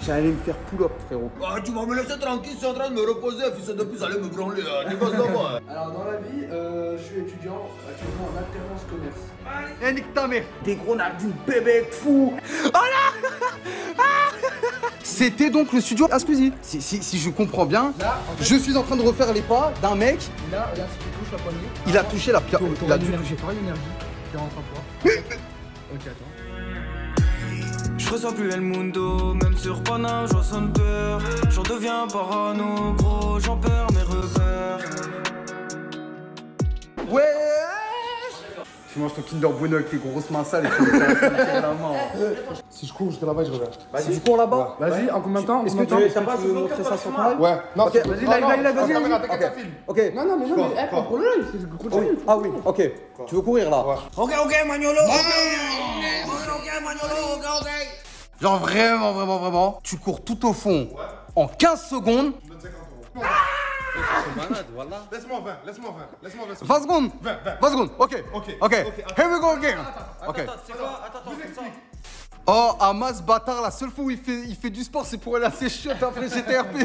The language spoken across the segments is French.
J'allais me faire pull-up, frérot. Ah, tu vas me laisser tranquille, je suis en train de me reposer, fils de pute, allez me branler, dépasse de moi. Alors, dans la vie, je suis étudiant actuellement en alternance commerce. Eh, nique ta mère. Des gros nardines bébé fou. Oh là. C'était donc le studio Ascusi. Si je comprends bien, là, en fait, je suis en train de refaire les pas d'un mec. Là, si tu touches la poignée. Il a touché la pierre. Il a dû toucher. T'auras une énergie qui rentre en toi. Ok, attends. Je ressens plus El Mundo, même sur Pana, je ressens peur. J'en deviens parano, gros, j'en perds mes repères. Ouais. Tu manges ton Kinder Bueno avec tes grosses mains sales et tu me fais la main. Si je cours jusqu'à là-bas, je reviens. Vas-y, tu cours là-bas. Vas-y, en combien de temps? Est-ce que tu veux montrer ça sur ton live? Ouais, non, ok, vas-y, vas-y. T'inquiète, ça filme. Ok. Non, mais prends le live, c'est continue. Ah oui, ok. Tu veux courir là? Ok, Magnolo. Ok, Magnolo, ok. Genre vraiment, tu cours tout au fond en 15 secondes. Je donne 50 €. Laisse-moi 20. 20 secondes. 20 secondes, ok. Here we go again. Ok. Attends. Oh, Hamas, bâtard, la seule fois où il fait du sport, c'est pour aller à ses chiottes après GTRP.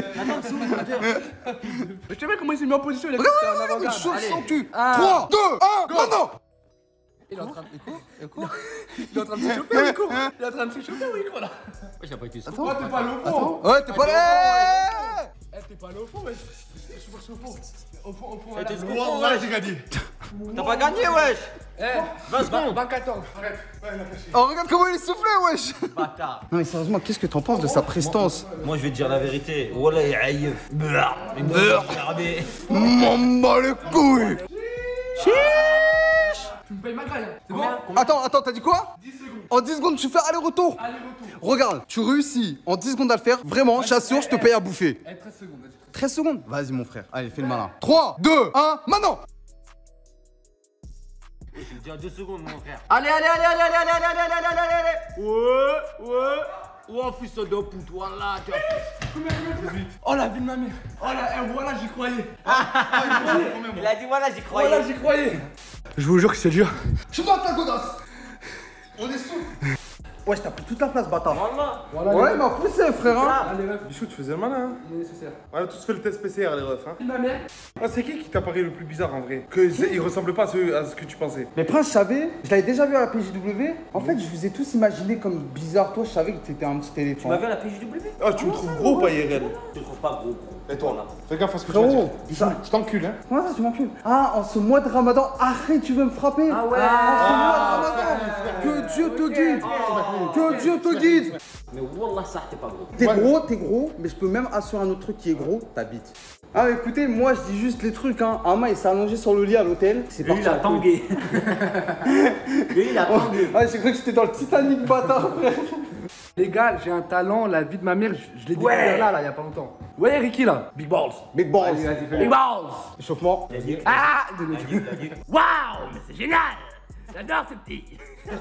Je sais pas comment il s'est mis en position, il a Regarde, chaud sans tu. 3, 2, 1, maintenant. Il est en train de s'échauffer ou il court? Il est en train de s'échauffer ou il court là? Ouais, j'ai pas été Attends, t'es pas allé au fond. Ouais, t'es pas là. T'es pas allé au fond, mais je suis au fond. Au fond, t'es là, j'ai gagné. T'as pas gagné, wesh. 20 secondes. 24 ans. Arrête. Ouais, il a caché. Oh, regarde comment il est soufflé, wesh. Bâtard. Non, mais sérieusement, qu'est-ce que t'en penses de sa prestance? Moi, je vais te dire la vérité. Wallah, il aïeuf. Beurre. M'en bats les couilles. Tu me payes ma graille. C'est bon? Attends, t'as dit quoi? 10 secondes. En 10 secondes, tu fais aller-retour. Regarde, tu réussis en 10 secondes à le faire. Vraiment, j'assure, je te paye à bouffer. 13 secondes. 13 secondes? Vas-y, mon frère. Allez, fais le malin. 3, 2, 1, maintenant. Je te dis à 2 secondes, mon frère. Allez. Ouais. Oh, fils de pute, voilà. Oh la vie de ma mère. Oh là, voilà, j'y croyais. Il a dit voilà, j'y croyais. Voilà, j'y croyais. Je vous jure que c'est dur. Je suis dans ta godasse. On est sous. Ouais, je t'ai pris toute la place, bâtard. Voilà. Ouais, il m'a poussé, frère. Hein. Allez, meuf. Bichou, tu faisais le malin, hein? Il est nécessaire. On a tous fait le test PCR, les refs, hein? Ma mère. Ah, c'est qui t'a paru le plus bizarre en vrai? Il ressemble pas à ce que tu pensais. Mais Prince, je savais, je l'avais déjà vu à la PJW. En fait, je vous ai tous imaginé comme bizarre. Toi, je savais que t'étais un petit éléphant. Tu m'as vu à la PJW? Ah, tu me trouves gros, pas IRL? Je te trouve pas gros. Et toi? Fais gaffe à ce que tu vas dire. Bichou, je t'encule, hein? Ouais, tu m'encules. Ah, en ce mois de Ramadan, arrête, tu veux me frapper? Ah ouais. En ce mois de Ramadan, que Dieu te guide. Que Dieu te guide. Mais wallah, ça, t'es pas gros. T'es gros, mais je peux même assurer un autre truc qui est gros, ta bite. Ah, écoutez, moi je dis juste les trucs, hein. Ama il s'est allongé sur le lit à l'hôtel. C'est parti. Il a tangué. Il a tangué. Ah, j'ai cru que c'était dans le Titanic, bâtard, frère. Les gars, j'ai un talent, la vie de ma mère, je l'ai découvert là, il y a pas longtemps. Ouais, Ricky là, Big Balls. Big balls. Big Balls. Échauffement. Ah, waouh, mais c'est génial. J'adore ce petit. La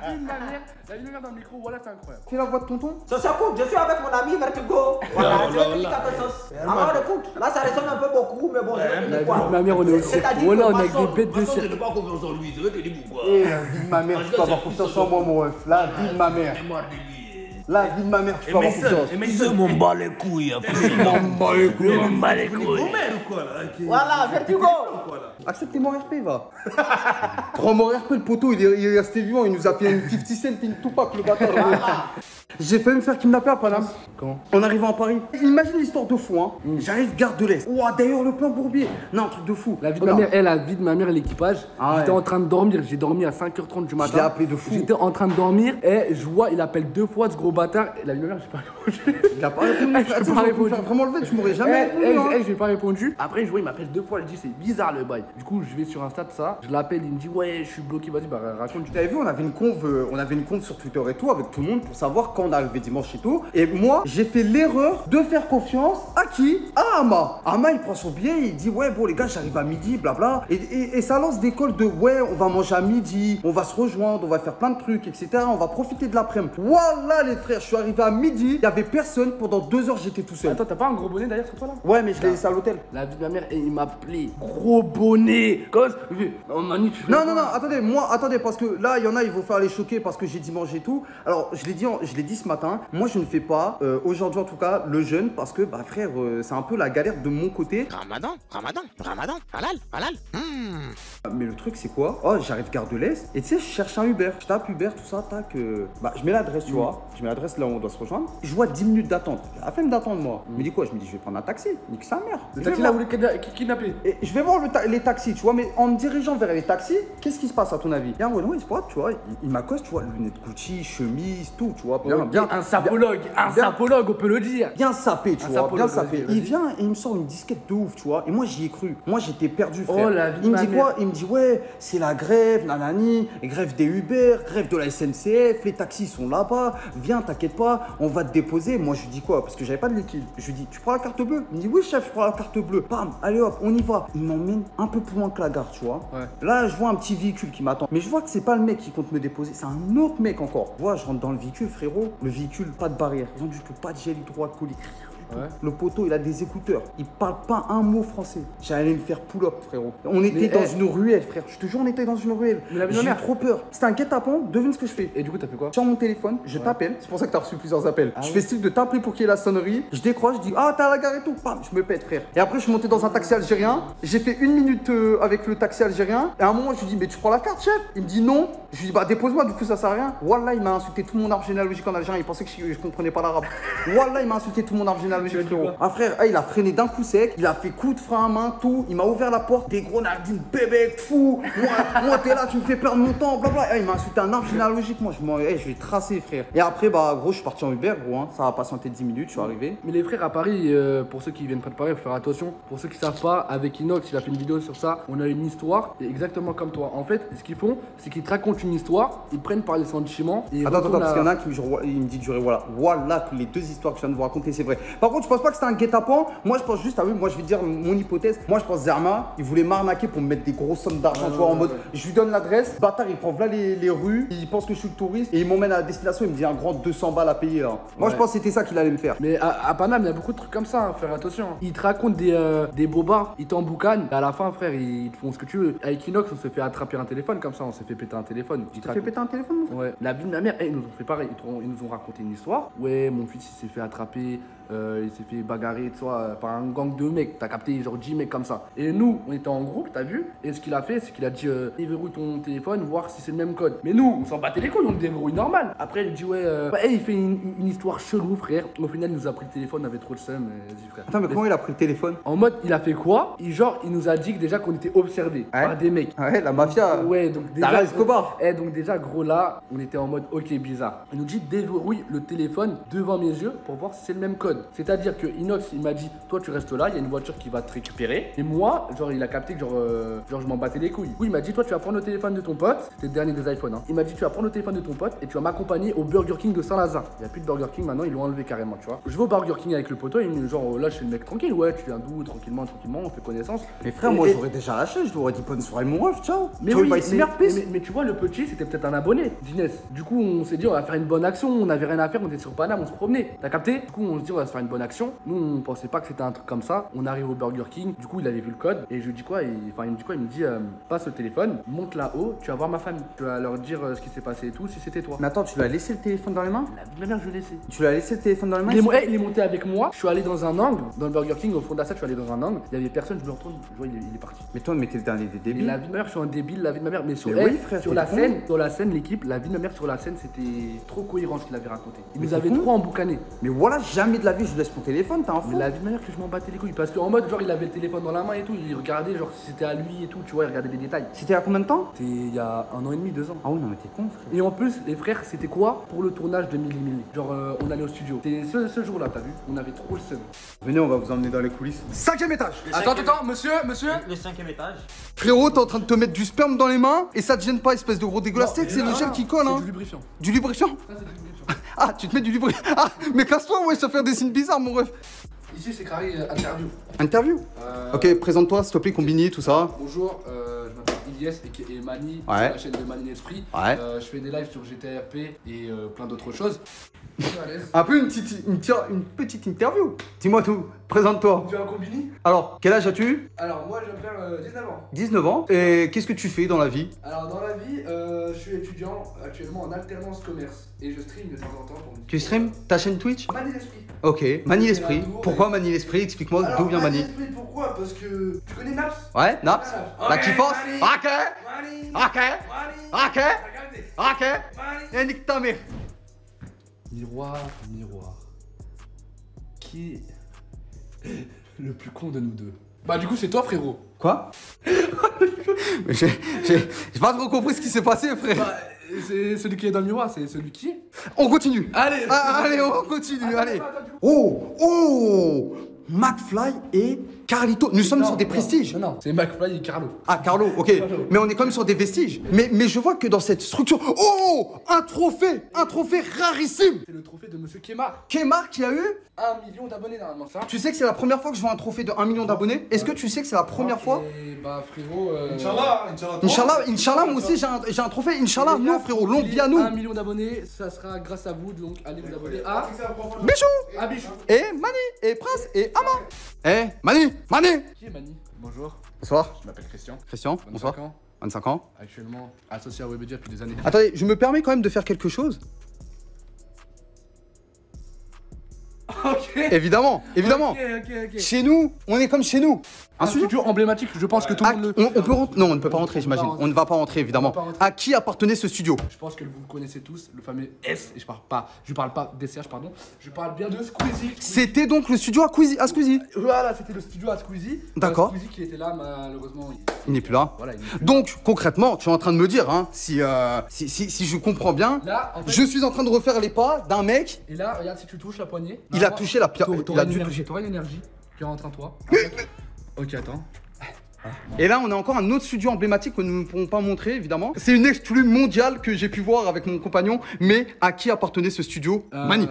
vie de ma mère dans le micro, voilà, c'est incroyable. Fais la voix de tonton. Ça s'écoute, je suis avec mon ami Vertigo. Voilà, je vais te dire quelque chose. Alors, écoute, là, ça résonne un peu beaucoup, mais bon, je vais te dire quoi. Ma mère, on est aussi. Voilà, on a des bêtes de cirque. Je n'ai pas confiance en lui, je vais te dire pourquoi. Et la vie de ma mère, tu peux avoir confiance en moi, mon ref. La vie de ma mère. La vie de ma mère, tu peux avoir confiance. Je m'en bats les couilles, Voilà, Vertigo. Acceptez mon RP, va. Prends mon RP, le poteau, il est resté vivant, il nous a fait une 50 cent et une Tupac, le bâtard. J'ai failli me faire kidnapper à Paname. Comment? En arrivant à Paris. Imagine l'histoire de fou, hein. J'arrive gare de l'Est. Ouah, d'ailleurs, le plan Bourbier. Non, un truc de fou. La vie de ma mère, la vie de ma mère, l'équipage. Ah ouais. J'étais en train de dormir, j'ai dormi à 5h30 du matin. Je l'ai appelé de fou. J'étais en train de dormir et je vois, il appelle 2 fois ce gros bâtard. Et la vie de ma mère, j'ai pas répondu. Il a pas répondu. Je peux pas répondu. Vraiment le fait, tu m'aurais jamais répondu. Hein. Je lui ai pas répondu. Après, je vois, il m'appelle 2 fois, je dis, c'est bizarre le bail. Du coup, je vais sur Insta de ça. Je l'appelle, il me dit, ouais, je suis bloqué, vas-y, bah raconte. Tu t'avais vu, on avait une conve sur Twitter et tout avec tout le monde pour savoir quand on arrivait dimanche et tout. Et moi, j'ai fait l'erreur de faire confiance à qui? À Ama. Ama, il prend son billet, il dit ouais, bon les gars, j'arrive à midi, blabla. Et ça lance des calls de ouais, on va manger à midi, on va se rejoindre, on va faire plein de trucs, etc. On va profiter de l'après-midi. Voilà les frères, je suis arrivé à midi, il y avait personne. Pendant 2 heures, j'étais tout seul. Attends, t'as pas un gros bonnet d'ailleurs sur toi là? Ouais, mais je l'ai laissé à l'hôtel. La vie de ma mère, et il m'a appelé gros bonnet. nez. Oh, Manu, tu fais Non, quoi? non, non, attendez, parce que là, il y en a, ils vont faire les choquer parce que j'ai dit manger et tout. Alors, je l'ai dit ce matin, moi, je ne fais pas, aujourd'hui en tout cas, le jeûne parce que, bah, frère, c'est un peu la galère de mon côté. Ramadan, halal. Mais le truc, c'est quoi? Oh, j'arrive gare de l'Est et tu sais, je cherche un Uber. Je tape Uber, tout ça, tac. Bah, je mets l'adresse, tu vois. Je mets l'adresse là où on doit se rejoindre. Je vois 10 minutes d'attente. J'ai la flemme d'attendre, moi. Je me dis quoi? Je me dis, je vais prendre un taxi. Nique sa mère. Le Je vais taxi là voir. où les kidnappés. Et je vais voir les taxis, tu vois, mais en me dirigeant vers les taxis, qu'est-ce qui se passe à ton avis? Il y a un Renault Espoir, tu vois, il m'accoste, tu vois, lunettes Gucci, chemise, tout, tu vois, bien, Un sapologue, on peut le dire. bien sapé, tu Un vois, sapologue, bien sapé. vas-y. Il vient et il me sort une disquette de ouf, tu vois, et moi j'y ai cru. Moi j'étais perdu, frère. Oh, la vie de il me ma dit mère. quoi? Il me dit, ouais, c'est la grève, nanani, grève des Uber, grève de la SNCF, les taxis sont là-bas, viens, t'inquiète pas, on va te déposer. Moi je lui dis quoi? Parce que j'avais pas de liquide. Je lui dis, tu prends la carte bleue? Il me dit, oui, chef, je prends la carte bleue. Bam, allez hop, on y va. Il m'emmène un peu plus loin que la gare, tu vois. Ouais. Là, je vois un petit véhicule qui m'attend. Mais je vois que c'est pas le mec qui compte me déposer, c'est un autre mec encore. Tu vois, je rentre dans le véhicule, frérot. Le véhicule, pas de barrière. Ils ont du tout, pas de gel hydroalcoolique. Ouais. Le poteau, il a des écouteurs. Il parle pas un mot français. J'allais me faire pull-up, frérot. On était Mais, dans hey. une ruelle, frère. Je te jure, on était dans une ruelle. Mais la vie de ma J'ai mère. trop peur. C'était un guet-apens. Devine ce que je fais. Et du coup, t'as fait quoi? Sur mon téléphone, je t'appelle. C'est pour ça que t'as reçu plusieurs appels. Je oui. fais style de t'appeler pour qu'il y ait la sonnerie. Je décroche, je dis ah t'es à la gare et tout. Bam, je me pète, frère. Et après, je suis monté dans un taxi algérien. J'ai fait 1 minute avec le taxi algérien. Et à un moment, je lui dis mais tu prends la carte, chef? Il me dit non. Je lui dis bah dépose-moi, du coup ça sert à rien. Wallah, il m'a insulté tout mon arbre généalogique en algérien. Il pensait que je comprenais pas l'arabe. Wallah, il m'a insulté tout mon arbre généalogique, frérot. Ah frère, il a freiné d'un coup sec. Il a fait coup de frein à main, tout. Il m'a ouvert la porte. Des gros nardines, bébé, fou. Moi t'es là, tu me fais perdre mon temps, blabla. Il m'a insulté un arbre généalogique. Moi, je vais tracer, frère. Et après, bah gros, je suis parti en Uber, gros. Hein. Ça a patienté 10 minutes, je suis arrivé. Mais les frères à Paris, pour ceux qui viennent pas de Paris, faut faire attention. Pour ceux qui savent pas, avec Inox, il a fait une vidéo sur ça. On a une histoire, et exactement comme toi. En fait, ce qu'ils font, c'est qu'ils te racontent une histoire, ils prennent par les sentiments. Et ils Attends, retournent parce qu'il y en a qui il me dit du voilà. Voilà que les deux histoires que je viens de vous raconter, c'est vrai. Par contre, je pense pas que c'était un guet-apens. Moi, je pense juste, ah oui, moi je vais dire mon hypothèse. Moi, je pense Zerma, il voulait m'arnaquer pour me mettre des grosses sommes d'argent, tu vois, en mode, je lui donne l'adresse, bâtard, il prend là les rues, il pense que je suis le touriste et il m'emmène à la destination, il me dit un grand 200 balles à payer là. Moi, je pense que c'était ça qu'il allait me faire. Mais à Paname, il y a beaucoup de trucs comme ça, hein, faire attention. Ils te racontent des bobards, ils t'emboucanent, et à la fin, frère, ils te font ce que tu veux. Avec Inox, on s'est fait attraper un téléphone comme ça, on s'est fait péter un téléphone. Tu t'es fait péter un téléphone, mon frère? Ouais, la vie de ma mère, ils nous ont fait pareil, ils nous ont raconté une histoire. Ouais, mon fils il s'est fait attraper, il s'est fait bagarrer, tu vois, par un gang de mecs, t'as capté, genre 10 mecs comme ça. Et nous, on était en groupe, t'as vu? Et ce qu'il a fait, c'est qu'il a dit, déverrouille ton téléphone, voir si c'est le même code. Mais nous, on s'en battait les couilles, on le déverrouille normal. Après, il dit, ouais, il fait une histoire chelou, frère. Au final, il nous a pris le téléphone, on avait trop le seum, vas-y, frère. Attends, mais comment il a pris le téléphone? En mode, il a fait quoi? Il nous a dit que déjà qu'on était observé par des mecs. Ouais, la mafia. Ouais, donc déjà. Tara Escobar. Donc déjà, gros, là, on était en mode ok, bizarre. Il nous dit déverrouille le téléphone devant mes yeux pour voir si c'est le même code. C'est-à-dire que Inox, il m'a dit, toi, tu restes là, il y a une voiture qui va te récupérer. Et moi, genre, il a capté que genre je m'en battais les couilles. Du coup, il m'a dit, toi, tu vas prendre le téléphone de ton pote. C'était le dernier des iPhones. Hein. Il m'a dit, tu vas prendre le téléphone de ton pote et tu vas m'accompagner au Burger King de Saint-Lazare. Il n'y a plus de Burger King maintenant, ils l'ont enlevé carrément, tu vois. Je vais au Burger King avec le poteau, il me dit, genre, là, je suis le mec tranquille, ouais, tu viens d'où, tranquillement, on fait connaissance. Mais frère, moi, j'aurais déjà lâché, je t'aurais dit bonne soirée, mon ref, ciao. Mais Ciao, oui, bye, c'est merde, pisse. mais tu vois, le petit, c'était peut-être un abonné d'Inès. Du coup, on s'est dit, on va faire une bonne action. On n'avait rien à faire, on était sur Paname, on se promenait. T'as capté? Du coup, on se dit, on va se faire une bonne action. Nous, on pensait pas que c'était un truc comme ça. On arrive au Burger King. Du coup, il avait vu le code. Et je lui dis quoi? Il me dit quoi? Il me dit, passe le téléphone, monte là-haut, tu vas voir ma famille. Tu vas leur dire ce qui s'est passé et tout, si c'était toi. Mais attends, tu lui as laissé le téléphone dans les mains? La vie de ma mère, je l'ai laissé. Tu lui as laissé le téléphone dans les mains? Il est monté avec moi. Je suis allé dans un angle, dans le Burger King, au fond de la salle, je suis allé dans un angle. Il y avait personne, je me retourne, je vois, il est parti. Mais toi, mais t'es le dernier des Et débiles. la vie de ma mère, je suis un débile, la vie de ma mère. Mais sur, Mais oui, frère, sur t'es la con. scène, l'équipe, la vie de ma mère sur la scène, c'était trop cohérent ce qu'il avait raconté. Il Mais nous t'es avait con. trop emboucané. Mais voilà, jamais de la vie, je laisse mon téléphone, t'as un fou. Mais la vie de ma mère, que je m'en battais les couilles. Parce qu'en mode, genre, il avait le téléphone dans la main et tout. Il regardait, genre, si c'était à lui et tout, tu vois, il regardait les détails. C'était il y a combien de temps? C'était il y a 1 an et demi, 2 ans. Ah oui, non, mais t'es con, frère. Et en plus, les frères, c'était quoi pour le tournage de Milli Milli? Genre, on allait au studio. C'était ce jour-là, t'as vu? On avait trop le seum. Venez, on va vous emmener dans les coulisses. 5e étage. Attends, monsieur. Le 5e étage. Frérot, t'es en train de te mettre du sperme dans les mains et ça te gêne pas, espèce de gros dégueulasse. C'est que c'est le gel qui colle, C'est hein. du lubrifiant. Du lubrifiant? Ça, c'est du lubrifiant. Ah, tu te mets du lubrifiant. Ah, mais casse-toi, ouais, ça fait des signes bizarres, mon ref. Ici, c'est carré interview. Interview? Ok, présente-toi, s'il te plaît, Combini, tout ça. Bonjour, je m'appelle Yes et Mani, Ouais. sur la chaîne de Mani Esprit. Ouais. Je fais des lives sur GTRP et plein d'autres choses. À l'aise. Un peu une petite interview. Dis-moi tout, présente-toi. Tu as un combini? Alors, quel âge as-tu? Alors moi je viens de faire 19 ans. 19 ans. Et qu'est-ce que tu fais dans la vie? Alors dans la vie, je suis étudiant actuellement en alternance commerce et je stream de temps en temps pour Tu stream ta chaîne Twitch? Mani l'esprit. Ok, Mani l'esprit. Pourquoi Mani l'esprit? Explique-moi d'où vient Mani. l'esprit pourquoi? Parce que tu connais Naps? Ouais, Naps? La kiffance? Ok, Mani. ok, Mani. ok, ok. Et nique ta mère. Miroir, miroir. Qui est le plus con de nous deux? Bah du coup c'est toi frérot. Quoi? J'ai pas trop compris ce qui s'est passé, frère. Bah, c'est celui qui est dans le miroir, c'est celui qui est. On continue. Allez. Allez, on continue, allez. Attends, Oh, McFly et Carlito. Nous sommes sur des prestiges. Non, c'est McFly et Carlo. Ah, Carlo, ok. Mais on est quand même sur des vestiges. Mais je vois que dans cette structure. Oh, un trophée rarissime. C'est le trophée de Monsieur Kemar. Kemar qui a eu. 1 million d'abonnés normalement ça. Tu sais que c'est la première fois que je vois un trophée de 1 million d'abonnés. Est-ce que tu sais que c'est la première fois? Et bah frérot. Inch'Allah, moi aussi j'ai un trophée. Inch'Allah, nous frérot, longue vie à nous. 1 million d'abonnés, ça sera grâce à vous, donc allez vous abonner à Bichou Bichou. et Mani et Prince et Ama. Eh, Mani. Qui est Mani? Bonjour, Bonsoir. je m'appelle Christian. Christian, 25 bonsoir. ans, 25 ans. actuellement associé à Webedia depuis des années. Attendez, je me permets quand même de faire quelque chose. Ok. Évidemment. Ok. Chez nous, on est comme chez nous. Un studio emblématique, je pense que tout le monde le. On peut rentrer? Non, on ne peut pas rentrer, j'imagine. On ne va pas rentrer, évidemment. On va pas rentrer. À qui appartenait ce studio? Je pense que vous le connaissez tous, le fameux S. Et je parle pas d'SCH, pardon. Je parle bien de Squeezie. C'était donc le studio à Squeezie. Voilà, c'était le studio à Squeezie. D'accord. Squeezie qui était là, malheureusement. Il n'est plus là. Voilà, il est plus Donc, concrètement, tu es en train de me dire, hein, si je comprends bien, là, en fait, je suis en train de refaire les pas d'un mec. Et là, regarde, si tu touches la poignée. Il a touché la pierre. Il a dû toucher. T'auras une énergie qui rentre en toi. Ok, attends. Et là, on a encore un autre studio emblématique que nous ne pourrons pas montrer, évidemment. C'est une exclue mondiale que j'ai pu voir avec mon compagnon. Mais à qui appartenait ce studio? Mani.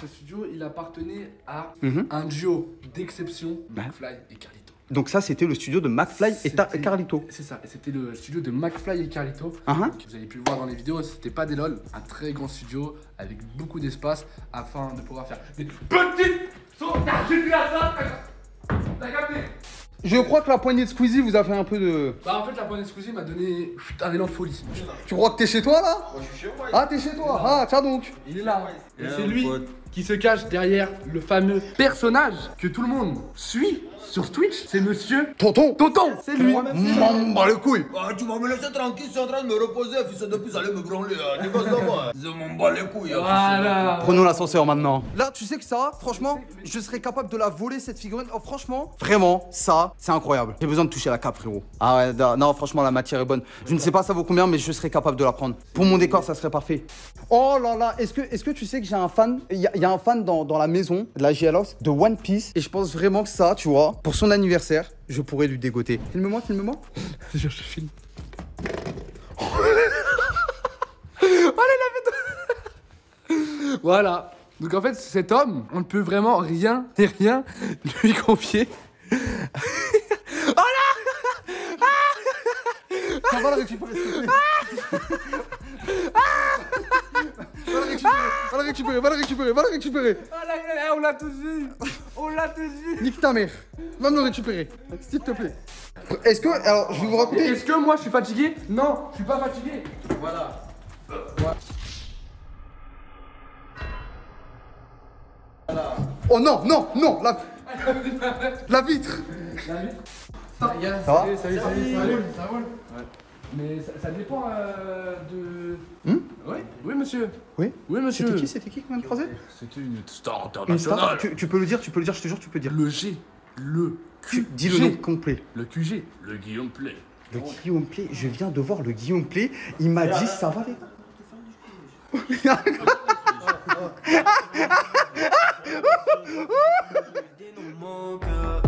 Ce studio, il appartenait à Mhm. un duo d'exception, McFly et Carlito. Donc ça, c'était le studio de McFly et C'était- Carlito. C'est ça, et c'était le studio de McFly et Carlito. Uh-huh. Donc, vous avez pu le voir dans les vidéos, c'était pas des lol, un très grand studio avec beaucoup d'espace afin de pouvoir faire des petites sauts. J'ai vu à ça, t'as capté? Je crois que la poignée de Squeezie vous a fait un peu de... Bah en fait la poignée de Squeezie m'a donné un élan de folie. Tu crois que t'es chez toi, là? Moi, je suis chez moi. Ah, t'es chez toi. Ah, tiens donc. Il est là. Et c'est lui qui se cache derrière le fameux personnage que tout le monde suit sur Twitch. C'est monsieur Tonton. c'est lui. M'en bats les couilles. Ah, tu vas me laisser tranquille, je suis en train de me reposer, fils de pute, allez me branler, dégage de moi. Je m'en bats les couilles. Voilà. Prenons l'ascenseur maintenant. Là, tu sais que ça, franchement, je serais capable de la voler cette figurine. Oh, franchement, vraiment, ça, c'est incroyable. J'ai besoin de toucher la cape, frérot. Ah ouais, non, franchement, la matière est bonne. Je ne sais pas ça vaut combien, mais je serais capable de la prendre. Pour mon décor, ça serait parfait. Oh là là, est-ce que tu sais que j'ai un fan? Il y a un fan dans la maison de la JLOS de One Piece. Et je pense vraiment que ça, tu vois, pour son anniversaire, je pourrais lui dégoter. Filme-moi. Je filme. Voilà. Donc en fait, cet homme, on ne peut vraiment rien lui confier. Ça va le récupérer, s'il te plaît. Va le récupérer. On l'a tous vu. Nique ta mère. Va me le récupérer, s'il te plaît. Est-ce que... Alors, je vais vous raconter... Est-ce que moi je suis fatigué? Non, je suis pas fatigué. Voilà. Oh non, la vitre. Ça va? Salut. Ça roule. Ouais. Mais ça dépend de... Oui, monsieur. Oui. Oui, monsieur. C'était qui qu'on vient de croiser? C'était une star Une star. internationale. Tu peux le dire, je te jure, tu peux le dire. Le G. Le QG. Dis le nom complet. Le QG. Le Guillaume Play. Le Guillaume Play, je viens de voir le Guillaume Play. Il m'a dit, ça va les gars? Mon cœur,